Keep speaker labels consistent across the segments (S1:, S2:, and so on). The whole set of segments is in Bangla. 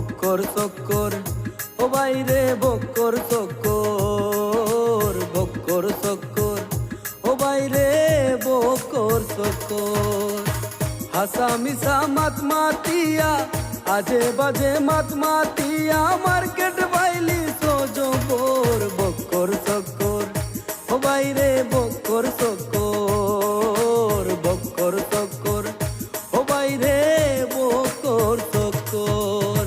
S1: বক্কর চক্কর ও বাইরে বক্কর চক্কর, বক্কর চক্কর ও বাইরে বক্কর চক্কর। হাসা মিশা মাত মাতিয়া আজে বাজে মাত মাতিয়া মার্কেট বাইলি সজবর, বক্কর চক্কর ও বাইরে বক্কর চক্কর, বক্কর চক্কর ও বাইরে বক্কর চক্কর।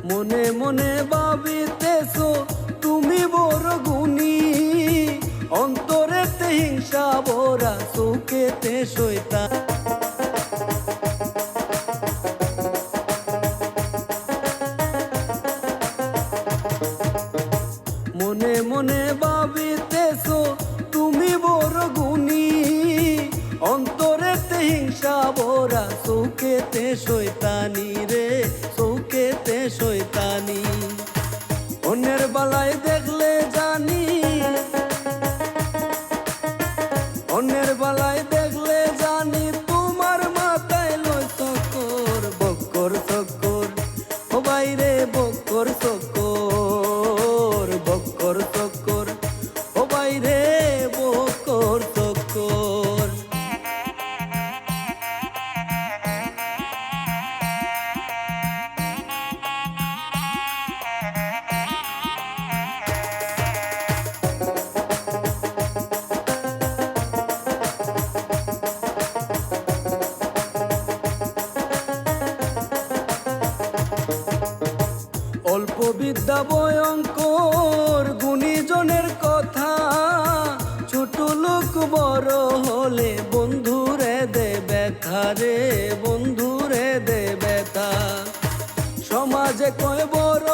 S1: মনে মনে ভাবিতেছো তুমি বড় গুণী, অন্তরেতে হিংসা ভরা চোখেতে শয়তান। মনে মনে ভাবিতেছো তুমি বড় গুণী, অন্তরেতে হিংসা ভরা চোখেতে শয়তানি রে, চোখেতে শয়তানি। অন্যের বালায় দেখলে জানি, অন্যের বালায় দেখলে জানি তোমার মাথায় লয় চক্কর, বক্কর চক্কর ও বাইরে বক্কর চক্কর, বক্কর চক্কর ও বাইরে বক্কর চক্কর। অল্প বিদ্যা ভয়ঙ্কর গুণীজনের কথা, ছোট লোক বড় হলে বন্ধুরে দে ব্যথা রে, বন্ধুরে দে ব্যথা। সমাজে কয় বড়